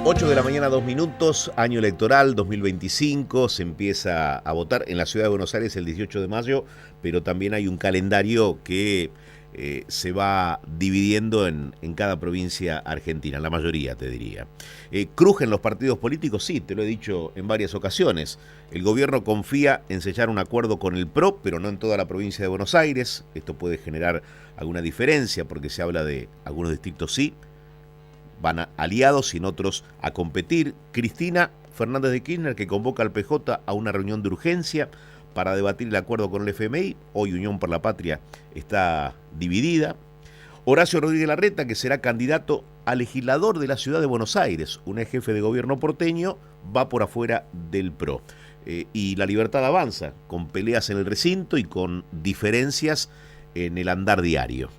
8 de la mañana, 2 minutos, año electoral 2025, se empieza a votar en la ciudad de Buenos Aires el 18 de mayo, pero también hay un calendario que se va dividiendo en cada provincia argentina, la mayoría te diría. ¿Crujen los partidos políticos? Sí, te lo he dicho en varias ocasiones. El gobierno confía en sellar un acuerdo con el PRO, pero no en toda la provincia de Buenos Aires. Esto puede generar alguna diferencia porque se habla de algunos distritos sí, van aliados y en otros a competir. Cristina Fernández de Kirchner, que convoca al PJ a una reunión de urgencia para debatir el acuerdo con el FMI. Hoy Unión por la Patria está dividida. Horacio Rodríguez Larreta, que será candidato a legislador de la ciudad de Buenos Aires, un ex jefe de gobierno porteño, va por afuera del PRO. Y La Libertad avanza, con peleas en el recinto y con diferencias en el andar diario.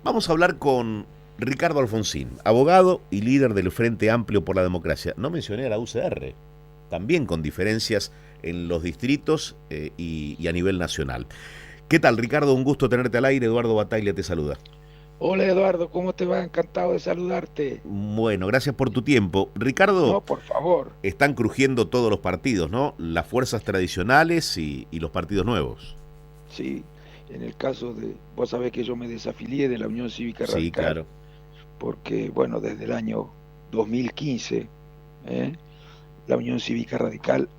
Vamos a hablar con Ricardo Alfonsín, abogado y líder del Frente Amplio por la Democracia. No mencioné a la UCR, también con diferencias en los distritos y a nivel nacional. ¿Qué tal, Ricardo? Un gusto tenerte al aire. Eduardo Bataglia te saluda. Hola Eduardo, ¿cómo te va? Encantado de saludarte. Bueno, gracias por tu tiempo. Ricardo, No, por favor. están crujiendo todos los partidos, ¿no? Las fuerzas tradicionales y los partidos nuevos. Sí, en el caso de, vos sabés que yo me desafilié de la Unión Cívica Sí, Radical, claro. porque, bueno, desde el año 2015, ¿eh? La Unión Cívica Radical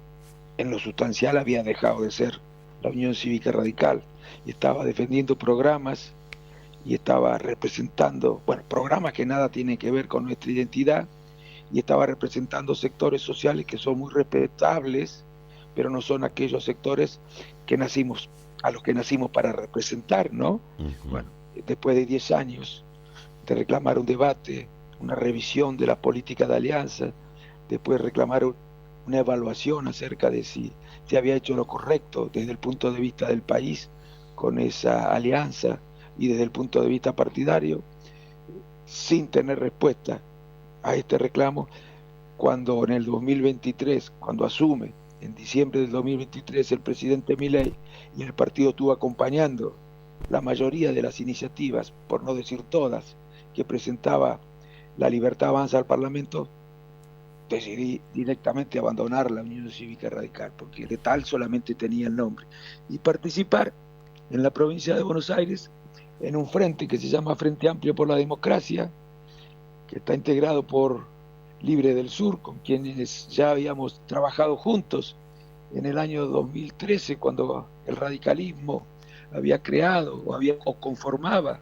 en lo sustancial había dejado de ser la Unión Cívica Radical y estaba defendiendo programas y estaba representando, bueno, programas que nada tienen que ver con nuestra identidad y estaba representando sectores sociales que son muy respetables, pero no son aquellos sectores que nacimos, a los que nacimos para representar, ¿no? Ujú. Bueno, después de 10 años de reclamar un debate, una revisión de la política de alianza, después de reclamar una evaluación acerca de si se había hecho lo correcto desde el punto de vista del país con esa alianza y desde el punto de vista partidario, sin tener respuesta a este reclamo, cuando en el 2023, cuando asume en diciembre del 2023 el presidente Milei y el partido estuvo acompañando la mayoría de las iniciativas, por no decir todas, que presentaba La Libertad Avanza al Parlamento, decidí directamente abandonar la Unión Cívica Radical, porque de tal solamente tenía el nombre, y participar en la provincia de Buenos Aires en un frente que se llama Frente Amplio por la Democracia, que está integrado por Libre del Sur, con quienes ya habíamos trabajado juntos en el año 2013, cuando el radicalismo había creado o conformaba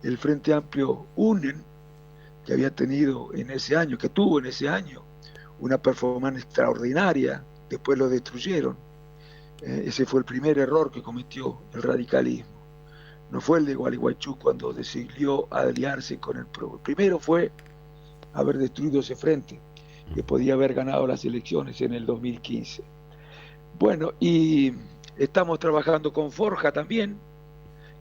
el Frente Amplio UNEN, que había tenido en ese año, que tuvo en ese año una performance extraordinaria. Después lo destruyeron. Ese fue el primer error que cometió el radicalismo. No fue el de Gualeguaychú cuando decidió aliarse con el PRO. El primero fue haber destruido ese frente, que podía haber ganado las elecciones en el 2015. Bueno, y estamos trabajando con Forja también,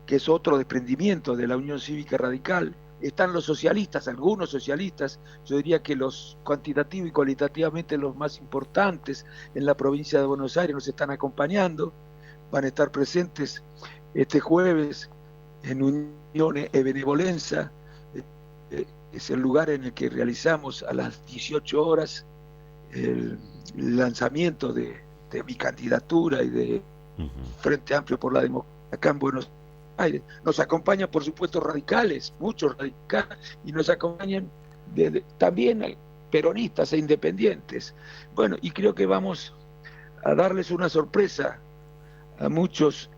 que es otro desprendimiento de la Unión Cívica Radical. Están los socialistas, algunos socialistas, yo diría que los cuantitativo y cualitativamente los más importantes en la provincia de Buenos Aires nos están acompañando, van a estar presentes este jueves en Unión e Benevolenza, es el lugar en el que realizamos a las 18 horas el lanzamiento de mi candidatura y de Ujú. Frente Amplio por la Democracia acá en Buenos Aires. Nos acompañan, por supuesto, radicales, muchos radicales, y nos acompañan también peronistas e independientes. Bueno, y creo que vamos a darles una sorpresa a muchos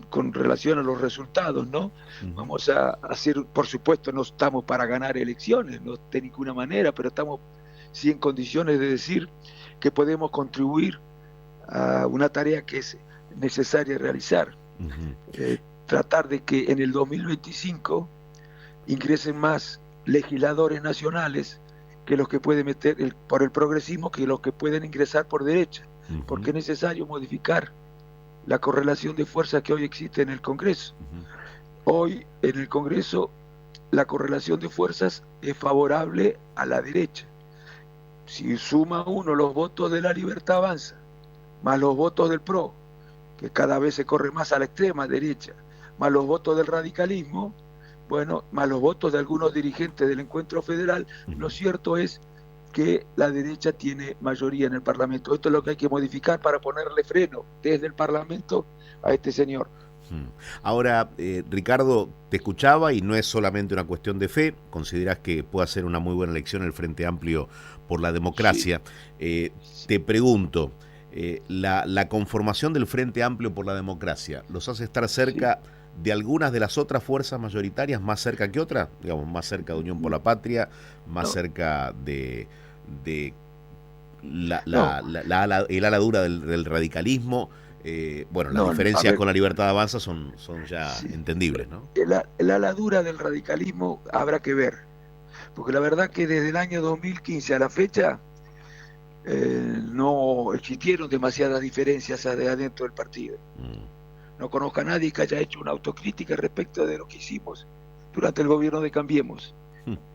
con relación a los resultados, ¿no? Ujú. Vamos a hacer, por supuesto, no estamos para ganar elecciones, no de ninguna manera, pero estamos sí en condiciones de decir que podemos contribuir a una tarea que es necesaria realizar. Ujú. Tratar de que en el 2025 ingresen más legisladores nacionales que los que pueden meter por el progresismo, que los que pueden ingresar por derecha, Ujú. porque es necesario modificar la correlación de fuerzas que hoy existe en el Congreso. Ujú. Hoy en el Congreso la correlación de fuerzas es favorable a la derecha. Si suma uno los votos de La Libertad Avanza, más los votos del PRO, que cada vez se corre más a la extrema derecha, más los votos del radicalismo, bueno, más los votos de algunos dirigentes del Encuentro Federal, lo cierto es que la derecha tiene mayoría en el Parlamento. Esto es lo que hay que modificar para ponerle freno desde el Parlamento a este señor. Ahora, Ricardo, te escuchaba y no es solamente una cuestión de fe, consideras que puede ser una muy buena elección el Frente Amplio por la Democracia. Sí. Te pregunto, la conformación del Frente Amplio por la Democracia, ¿los hace estar cerca de algunas de las otras fuerzas mayoritarias, más cerca que otras? Digamos, más cerca de Unión por la Patria, más cerca de el ala dura del radicalismo. Bueno, las diferencias con la Libertad Avanza son ya entendibles, ¿no? El ala dura del radicalismo habrá que ver, porque la verdad que desde el año 2015 a la fecha no existieron demasiadas diferencias adentro del partido. No conozco a nadie que haya hecho una autocrítica respecto de lo que hicimos durante el gobierno de Cambiemos,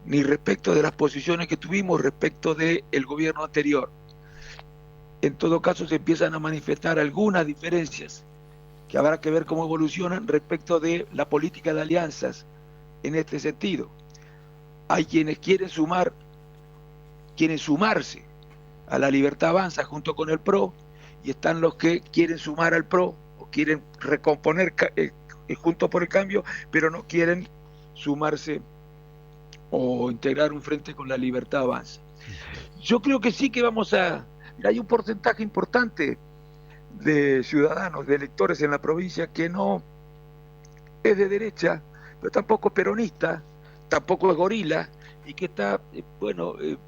ni respecto de las posiciones que tuvimos respecto del gobierno anterior. En todo caso se empiezan a manifestar algunas diferencias que habrá que ver cómo evolucionan respecto de la política de alianzas en este sentido. Hay quienes quieren sumarse a la Libertad Avanza junto con el PRO, y están los que quieren sumar al PRO o quieren recomponer junto por el cambio, pero no quieren sumarse o integrar un frente con la Libertad Avanza. Yo creo que sí que vamos a... Hay un porcentaje importante de ciudadanos, de electores en la provincia que no es de derecha, pero tampoco peronista, tampoco es gorila, y que está,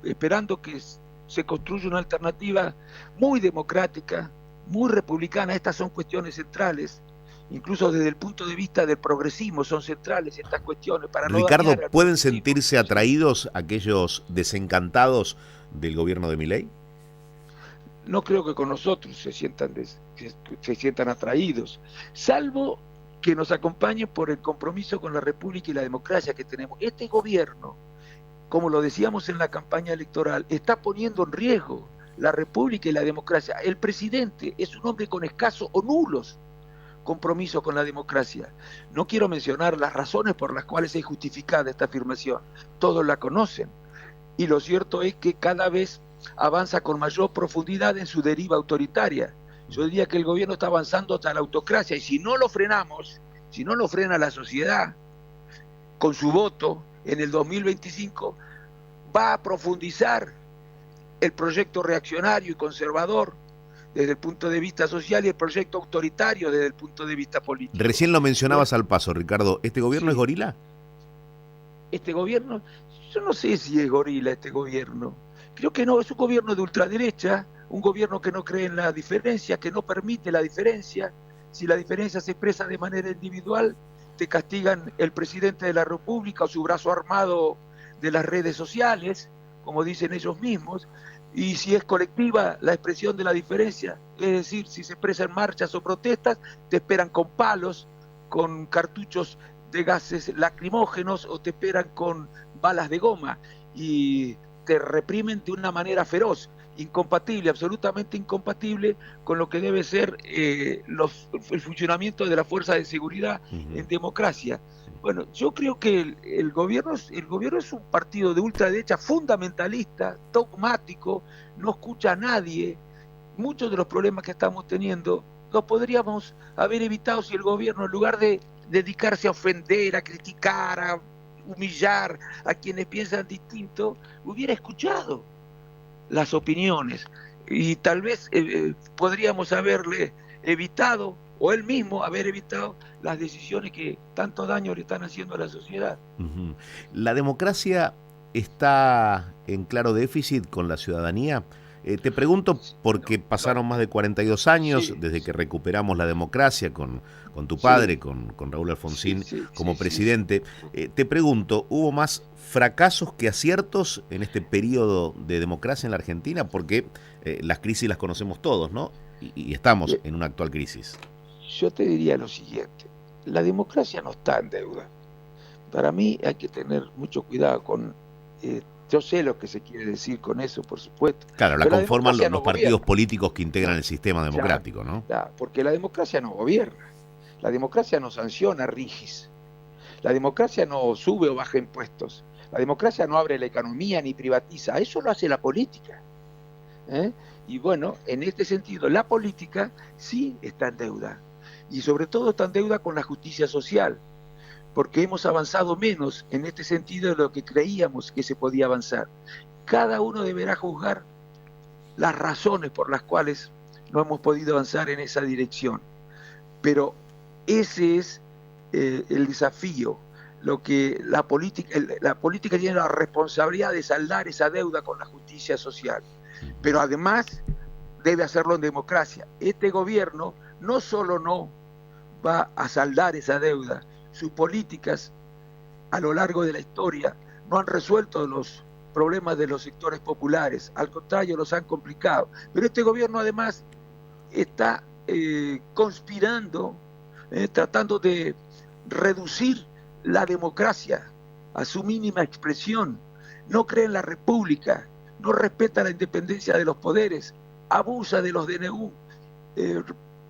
esperando que se construya una alternativa muy democrática, muy republicana. Estas son cuestiones centrales, incluso desde el punto de vista del progresismo son centrales estas cuestiones. Para Ricardo, ¿pueden sentirse atraídos aquellos desencantados del gobierno de Milei? No creo que con nosotros se sientan atraídos, salvo que nos acompañen por el compromiso con la República y la democracia que tenemos. Este gobierno, como lo decíamos en la campaña electoral, está poniendo en riesgo la República y la democracia. El presidente es un hombre con escasos o nulos compromisos con la democracia. No quiero mencionar las razones por las cuales es justificada esta afirmación. Todos la conocen. Y lo cierto es que cada vez avanza con mayor profundidad en su deriva autoritaria. Yo diría que el gobierno está avanzando hasta la autocracia, y si no lo frenamos, si no lo frena la sociedad con su voto en el 2025, va a profundizar el proyecto reaccionario y conservador desde el punto de vista social y el proyecto autoritario desde el punto de vista político. Recién lo mencionabas al paso, Ricardo. ¿Este gobierno es gorila? Este gobierno, yo no sé si es gorila este gobierno. Creo que no, es un gobierno de ultraderecha, un gobierno que no cree en la diferencia, que no permite la diferencia. Si la diferencia se expresa de manera individual, te castigan el presidente de la República o su brazo armado de las redes sociales, como dicen ellos mismos. Y si es colectiva la expresión de la diferencia, es decir, si se expresa en marchas o protestas, te esperan con palos, con cartuchos de gases lacrimógenos, o te esperan con balas de goma y te reprimen de una manera feroz, incompatible, absolutamente incompatible con lo que debe ser el funcionamiento de la fuerza de seguridad en democracia. Bueno, yo creo que el gobierno es un partido de ultraderecha fundamentalista, dogmático, no escucha a nadie. Muchos de los problemas que estamos teniendo los podríamos haber evitado si el gobierno, en lugar de dedicarse a ofender, a criticar, a humillar a quienes piensan distinto, hubiera escuchado las opiniones, y tal vez podríamos haberle evitado, o él mismo haber evitado, las decisiones que tanto daño le están haciendo a la sociedad. ¿La democracia está en claro déficit con la ciudadanía? Te pregunto porque pasaron más de 42 años desde que recuperamos la democracia con tu padre, con Raúl Alfonsín como presidente. Te pregunto, ¿hubo más fracasos que aciertos en este periodo de democracia en la Argentina? Porque las crisis las conocemos todos, ¿no? Y estamos en una actual crisis. Yo te diría lo siguiente: la democracia no está en deuda. Para mí hay que tener mucho cuidado con... yo sé lo que se quiere decir con eso, por supuesto. Claro, la conforman los partidos políticos que integran el sistema democrático, ¿no? Claro, porque la democracia no gobierna. La democracia no sanciona rigis. La democracia no sube o baja impuestos. La democracia no abre la economía ni privatiza. Eso lo hace la política. ¿Eh? Y bueno, en este sentido, la política sí está en deuda. Y sobre todo está en deuda con la justicia social, porque hemos avanzado menos en este sentido de lo que creíamos que se podía avanzar. Cada uno deberá juzgar las razones por las cuales no hemos podido avanzar en esa dirección. Pero ese es el desafío, lo que la política tiene la responsabilidad de saldar esa deuda con la justicia social, pero además debe hacerlo en democracia. Este gobierno no solo no va a saldar esa deuda, sus políticas a lo largo de la historia no han resuelto los problemas de los sectores populares, al contrario, los han complicado. Pero este gobierno además está conspirando, tratando de reducir la democracia a su mínima expresión, no cree en la república, no respeta la independencia de los poderes, abusa de los DNU,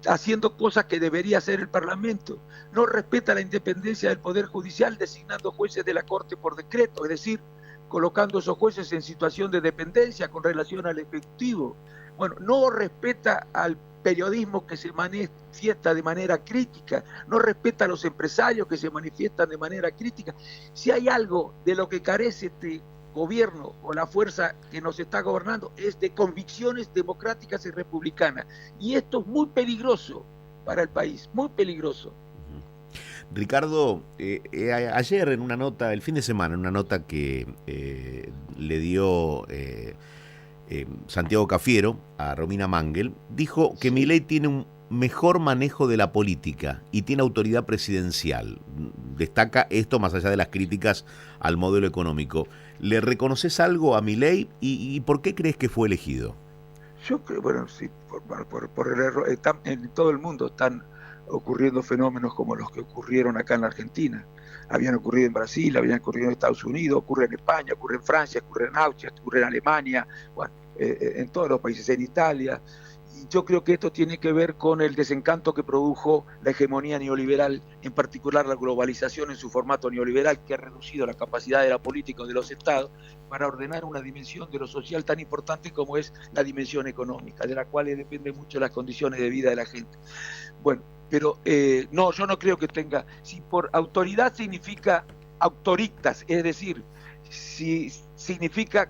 haciendo cosas que debería hacer el Parlamento, no respeta la independencia del Poder Judicial, designando jueces de la Corte por decreto, es decir, colocando esos jueces en situación de dependencia con relación al Ejecutivo. Bueno, no respeta al periodismo que se manifiesta de manera crítica, no respeta a los empresarios que se manifiestan de manera crítica. Si hay algo de lo que carece este gobierno o la fuerza que nos está gobernando, es de convicciones democráticas y republicanas. Y esto es muy peligroso para el país, muy peligroso. Ricardo, ayer en una nota, el fin de semana, en una nota que le dio Santiago Cafiero a Romina Mangel, dijo que Milei tiene un mejor manejo de la política y tiene autoridad presidencial. Destaca esto más allá de las críticas al modelo económico. ¿Le reconoces algo a Milei y por qué crees que fue elegido? Yo creo, bueno, sí, por el error, en todo el mundo están ocurriendo fenómenos como los que ocurrieron acá en la Argentina. Habían ocurrido en Brasil, habían ocurrido en Estados Unidos, ocurre en España, ocurre en Francia, ocurre en Austria, ocurre en Alemania, bueno, en todos los países, en Italia. Y yo creo que esto tiene que ver con el desencanto que produjo la hegemonía neoliberal, en particular la globalización en su formato neoliberal, que ha reducido la capacidad de la política o de los estados para ordenar una dimensión de lo social tan importante como es la dimensión económica, de la cual depende mucho las condiciones de vida de la gente. Bueno, pero no, yo no creo que tenga, si por autoridad significa autoritas, es decir, si significa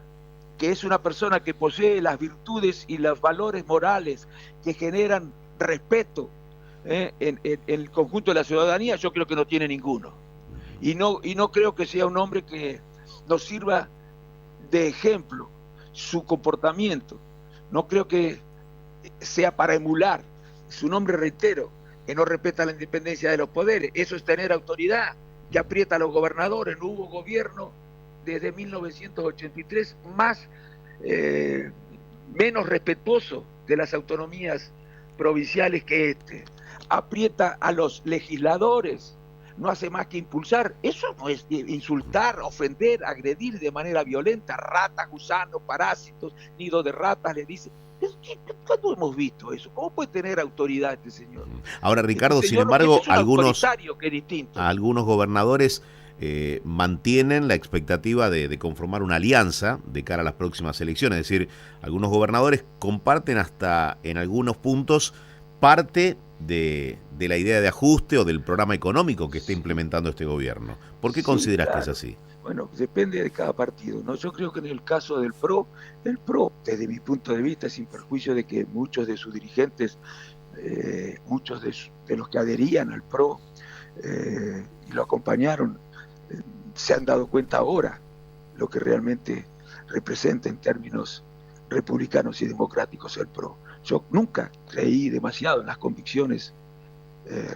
que es una persona que posee las virtudes y los valores morales que generan respeto en el conjunto de la ciudadanía, yo creo que no tiene ninguno. Y no creo que sea un hombre que nos sirva de ejemplo su comportamiento. No creo que sea para emular. Su nombre, reitero, que no respeta la independencia de los poderes. Eso es tener autoridad, que aprieta a los gobernadores. No hubo gobierno desde 1983 menos respetuoso de las autonomías provinciales que este. Aprieta a los legisladores, no hace más que impulsar. Eso no es insultar, ofender, agredir de manera violenta, ratas, gusanos, parásitos, nido de ratas, le dice. ¿Cuándo hemos visto eso? ¿Cómo puede tener autoridad este señor? Ahora, Ricardo, este señor, sin embargo, es algunos gobernadores mantienen la expectativa de conformar una alianza de cara a las próximas elecciones. Es decir, algunos gobernadores comparten hasta en algunos puntos parte de la idea de ajuste o del programa económico que está implementando este gobierno. ¿Por qué consideras que es así? Bueno, depende de cada partido, ¿no? Yo creo que en el caso del PRO, desde mi punto de vista, sin perjuicio de que muchos de sus dirigentes, muchos de los que adherían al PRO y lo acompañaron, se han dado cuenta ahora lo que realmente representa en términos republicanos y democráticos el PRO. Yo nunca creí demasiado en las convicciones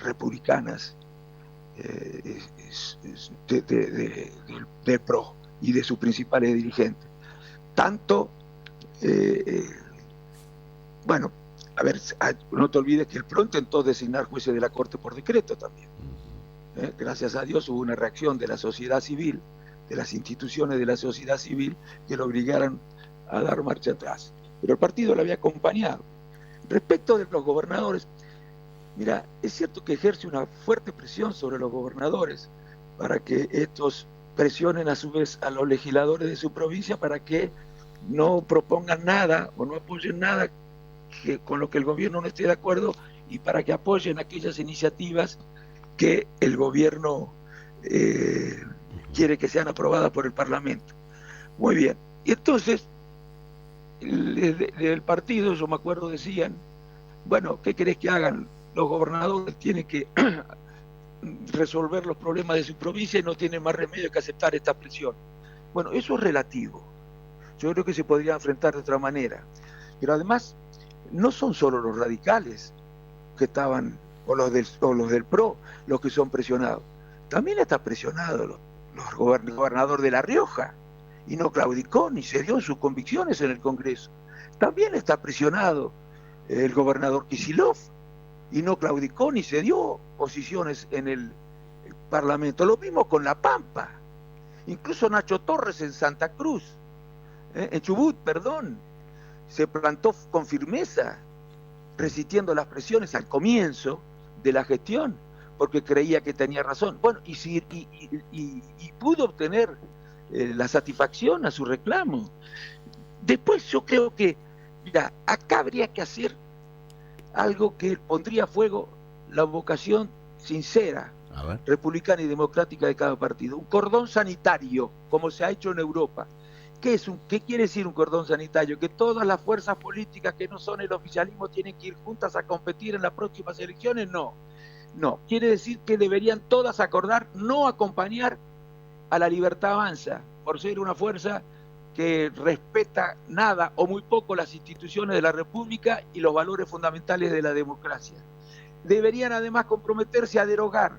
republicanas del PRO y de sus principales dirigentes. Tanto, bueno, a ver, no te olvides que el PRO intentó designar jueces de la Corte por decreto también. Gracias a Dios hubo una reacción de la sociedad civil, de las instituciones de la sociedad civil, que lo obligaron a dar marcha atrás. Pero el partido lo había acompañado. Respecto de los gobernadores, mira, es cierto que ejerce una fuerte presión sobre los gobernadores para que estos presionen a su vez a los legisladores de su provincia para que no propongan nada o no apoyen nada con lo que el gobierno no esté de acuerdo, y para que apoyen aquellas iniciativas que el gobierno quiere que sean aprobadas por el Parlamento. Muy bien. Y entonces, del partido, yo me acuerdo, decían, bueno, ¿qué querés que hagan? Los gobernadores tienen que resolver los problemas de su provincia y no tienen más remedio que aceptar esta presión. Bueno, eso es relativo. Yo creo que se podría enfrentar de otra manera. Pero además, no son solo los radicales que estaban, o los del PRO, los que son presionados. También está presionado el gobernador de La Rioja, y no claudicó ni cedió en sus convicciones en el Congreso. También está presionado el gobernador Kicillof, y no claudicó ni cedió posiciones en el Parlamento. Lo mismo con La Pampa. Incluso Nacho Torres en Santa Cruz, en Chubut, perdón, se plantó con firmeza, resistiendo las presiones al comienzo de la gestión, porque creía que tenía razón. Bueno, y pudo obtener la satisfacción a su reclamo. Después yo creo que, mira, acá habría que hacer algo que pondría a fuego la vocación sincera, republicana y democrática de cada partido. Un cordón sanitario, como se ha hecho en Europa. ¿Qué quiere decir un cordón sanitario? Que todas las fuerzas políticas que no son el oficialismo tienen que ir juntas a competir en las próximas elecciones. No, quiere decir que deberían todas acordar no acompañar a la Libertad Avanza, por ser una fuerza que respeta nada o muy poco las instituciones de la República y los valores fundamentales de la democracia. Deberían además comprometerse a derogar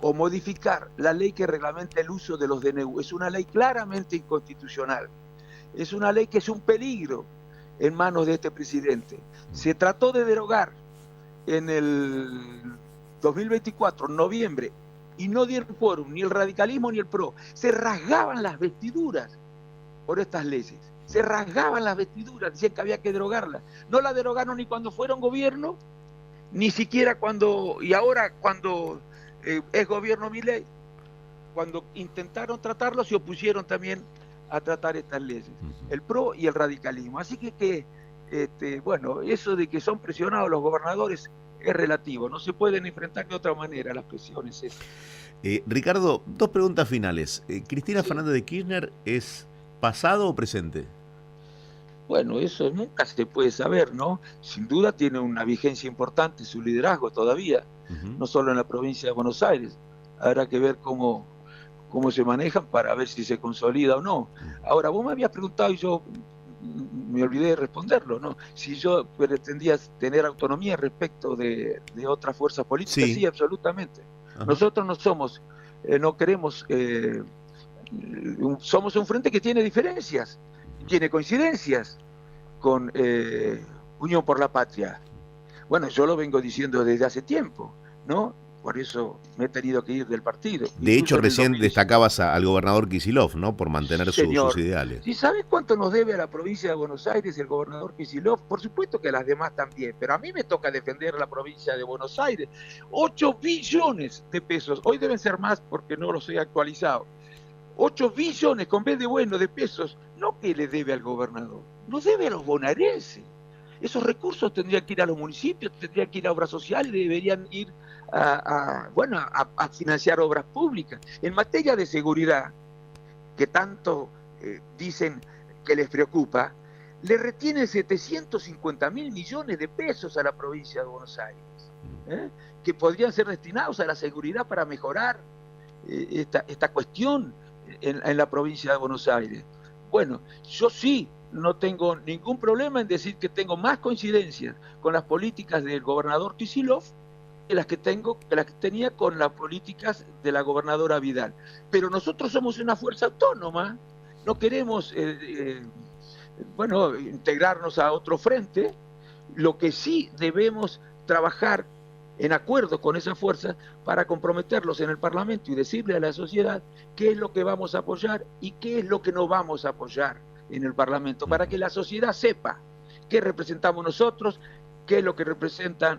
o modificar la ley que reglamenta el uso de los DNU. Es una ley claramente inconstitucional. Es una ley que es un peligro en manos de este presidente. Se trató de derogar en el 2024, en noviembre, y no dieron quórum, ni el radicalismo ni el PRO. Se rasgaban las vestiduras por estas leyes. Se rasgaban las vestiduras, decían que había que derogarlas. No la derogaron ni cuando fueron gobierno, ni siquiera y ahora cuando es gobierno Milei, cuando intentaron tratarlo, se opusieron también a tratar estas leyes, el PRO y el radicalismo. Así que bueno, eso de que son presionados los gobernadores es relativo, no se pueden enfrentar de otra manera las presiones. Ricardo, dos preguntas finales. ¿Cristina Fernández de Kirchner es pasado o presente? Bueno, eso nunca se puede saber, ¿no? Sin duda tiene una vigencia importante su liderazgo todavía, no solo en la provincia de Buenos Aires. Habrá que ver cómo se manejan para ver si se consolida o no. Ahora, vos me habías preguntado y yo me olvidé de responderlo, ¿no? Si yo pretendía tener autonomía respecto de otras fuerzas políticas. Sí, absolutamente. Nosotros no somos, no queremos, somos un frente que tiene diferencias, tiene coincidencias con Unión por la Patria. Bueno, yo lo vengo diciendo desde hace tiempo, ¿no? Por eso me he tenido que ir del partido. De hecho, recién destacabas al gobernador Kicillof, ¿no? Por mantener sus ideales. ¿Y sabes cuánto nos debe a la provincia de Buenos Aires el gobernador Kicillof? Por supuesto que a las demás también, pero a mí me toca defender a la provincia de Buenos Aires. 8 billones de pesos. Hoy deben ser más porque no los he actualizado. 8 billones con B de bueno de pesos. No que le debe al gobernador, nos debe a los bonaerenses. Esos recursos tendrían que ir a los municipios, tendrían que ir a obras sociales, deberían ir a financiar obras públicas. En materia de seguridad, que tanto dicen que les preocupa, le retienen 750.000 millones de pesos a la provincia de Buenos Aires, que podrían ser destinados a la seguridad para mejorar esta cuestión en la provincia de Buenos Aires. Bueno, yo sí no tengo ningún problema en decir que tengo más coincidencias con las políticas del gobernador Kicillof que las que tenía con las políticas de la gobernadora Vidal. Pero nosotros somos una fuerza autónoma, no queremos integrarnos a otro frente. Lo que sí debemos trabajar en acuerdo con esa fuerza para comprometerlos en el Parlamento y decirle a la sociedad qué es lo que vamos a apoyar y qué es lo que no vamos a apoyar en el Parlamento, para que la sociedad sepa qué representamos nosotros, qué es lo que representan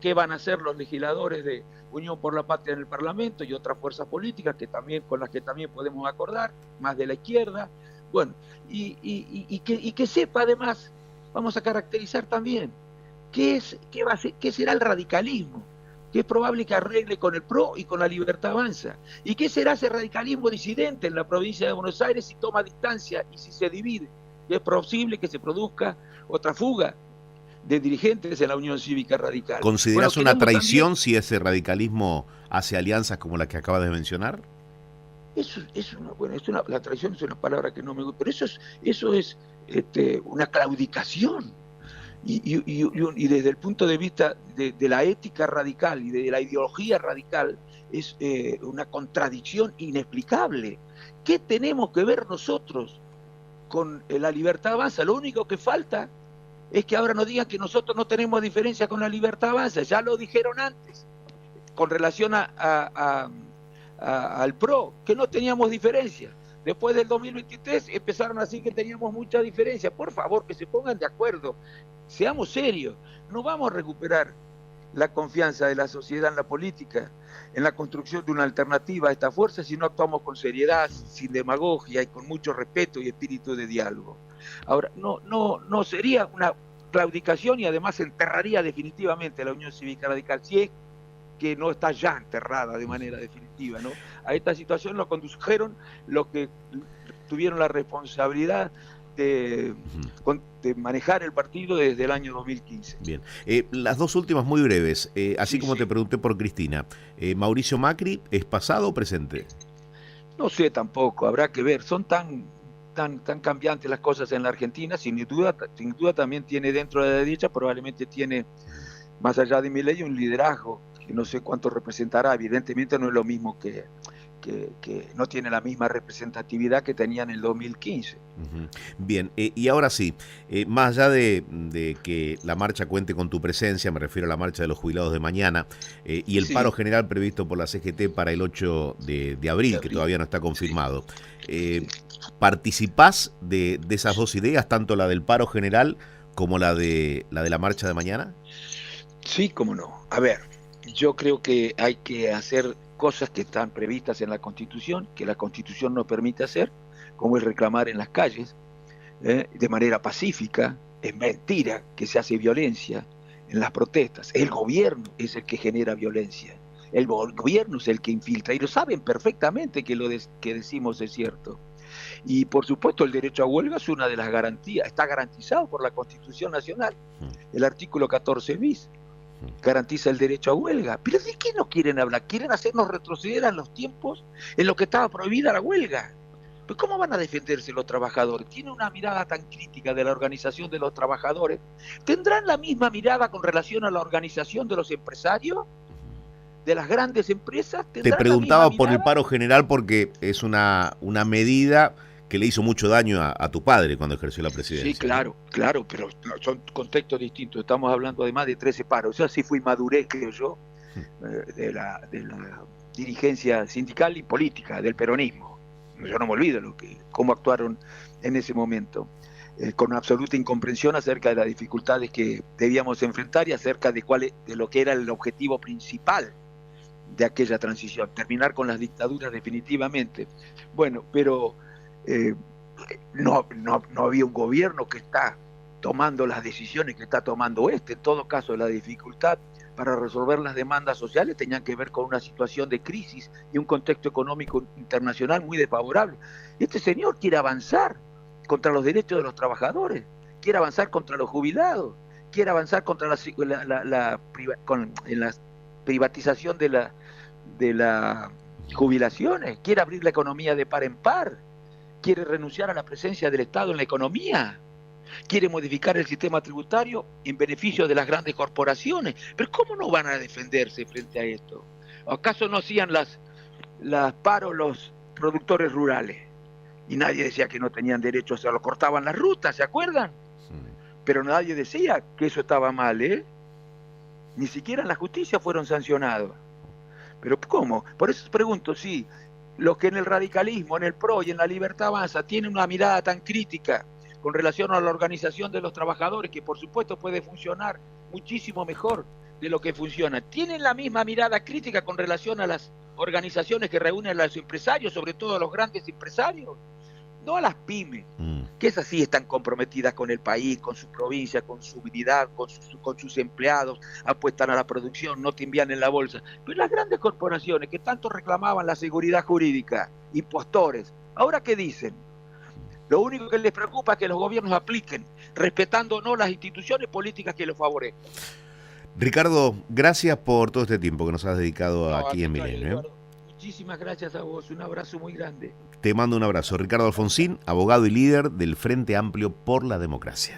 qué van a hacer los legisladores de Unión por la Patria en el Parlamento y otras fuerzas políticas con las que también podemos acordar, más de la izquierda. Bueno, y que sepa además, vamos a caracterizar también qué será el radicalismo, que es probable que arregle con el PRO y con la Libertad Avanza, y qué será ese radicalismo disidente en la provincia de Buenos Aires si toma distancia y si se divide, y es posible que se produzca otra fuga de dirigentes en la Unión Cívica Radical. ¿Considerás una traición si ese radicalismo hace alianzas como la que acabas de mencionar? La traición es una palabra que no me gusta, pero eso es una claudicación. Y desde el punto de vista de la ética radical y de la ideología radical, es una contradicción inexplicable. ¿Qué tenemos que ver nosotros con la Libertad Avanza? Lo único que falta es que ahora nos digan que nosotros no tenemos diferencia con la Libertad Avanza. Ya lo dijeron antes, con relación al PRO, que no teníamos diferencia. Después del 2023 empezaron a decir que teníamos mucha diferencia. Por favor, que se pongan de acuerdo. Seamos serios. No vamos a recuperar la confianza de la sociedad en la política, en la construcción de una alternativa a esta fuerza, si no actuamos con seriedad, sin demagogia y con mucho respeto y espíritu de diálogo. Ahora, no sería una claudicación y además enterraría definitivamente la Unión Cívica Radical, si es que no está ya enterrada de manera definitiva, ¿no? A esta situación lo condujeron los que tuvieron la responsabilidad de manejar el partido desde el año 2015. Bien, las dos últimas muy breves, así como te pregunté por Cristina. ¿Mauricio Macri es pasado o presente? No sé tampoco, habrá que ver, son tan cambiantes las cosas en la Argentina, sin duda también tiene dentro de la derecha, probablemente tiene, más allá de Milei, un liderazgo, que no sé cuánto representará, evidentemente no es lo mismo que no tiene la misma representatividad que tenía en el 2015. Bien, y ahora sí, más allá de que la marcha cuente con tu presencia, me refiero a la marcha de los jubilados de mañana, y el paro general previsto por la CGT para el 8 de abril, que todavía no está confirmado. ¿Participás de esas dos ideas, tanto la del paro general como la de la marcha de mañana? Sí, cómo no. A ver, yo creo que hay que hacer cosas que están previstas en la Constitución, que la Constitución no permite hacer, como es reclamar en las calles, de manera pacífica. Es mentira que se hace violencia en las protestas. El gobierno es el que genera violencia. El gobierno es el que infiltra, y lo saben perfectamente que que decimos es cierto. Y por supuesto el derecho a huelga es una de las garantías, está garantizado por la Constitución Nacional. El artículo 14 bis garantiza el derecho a huelga. ¿Pero de qué no quieren hablar? Quieren hacernos retroceder a los tiempos en los que estaba prohibida la huelga. Pues ¿cómo van a defenderse los trabajadores? ¿Tienen una mirada tan crítica de la organización de los trabajadores? ¿Tendrán la misma mirada con relación a la organización de los empresarios? ¿De las grandes empresas? Te preguntaba por el paro general porque es una medida que le hizo mucho daño a tu padre cuando ejerció la presidencia. Sí, claro, pero son contextos distintos. Estamos hablando de más de 13 paros. Yo sí fui madurez, creo yo, de la dirigencia sindical y política, del peronismo. Yo no me olvido cómo actuaron en ese momento, con absoluta incomprensión acerca de las dificultades que debíamos enfrentar y acerca de lo que era el objetivo principal de aquella transición, terminar con las dictaduras definitivamente. Bueno, pero no había un gobierno que está tomando las decisiones que está tomando En todo caso, la dificultad para resolver las demandas sociales tenían que ver con una situación de crisis y un contexto económico internacional muy desfavorable. Este señor quiere avanzar contra los derechos de los trabajadores, quiere avanzar contra los jubilados, quiere avanzar contra la privatización de las jubilaciones, quiere abrir la economía de par en par, quiere renunciar a la presencia del Estado en la economía, quiere modificar el sistema tributario en beneficio de las grandes corporaciones. Pero ¿cómo no van a defenderse frente a esto? ¿Acaso no hacían las paros los productores rurales? Y nadie decía que no tenían derecho, o sea, lo cortaban las rutas, ¿se acuerdan? Sí. Pero nadie decía que eso estaba mal, Ni siquiera en la justicia fueron sancionados. ¿Pero cómo? Por eso pregunto, sí, los que en el radicalismo, en el PRO y en la Libertad Avanza tienen una mirada tan crítica con relación a la organización de los trabajadores, que por supuesto puede funcionar muchísimo mejor de lo que funciona. Tienen la misma mirada crítica con relación a las organizaciones que reúnen a los empresarios, sobre todo a los grandes empresarios, no a las pymes, que esas sí están comprometidas con el país, con su provincia, con su unidad, con sus empleados, apuestan a la producción, no te envían en la bolsa. Pero las grandes corporaciones que tanto reclamaban la seguridad jurídica, impostores, ¿ahora qué dicen? Lo único que les preocupa es que los gobiernos apliquen, respetando o no las instituciones políticas que los favorezcan. Ricardo, gracias por todo este tiempo que nos has dedicado aquí en Milenio. Muchísimas gracias a vos, un abrazo muy grande. Te mando un abrazo. Ricardo Alfonsín, abogado y líder del Frente Amplio por la Democracia.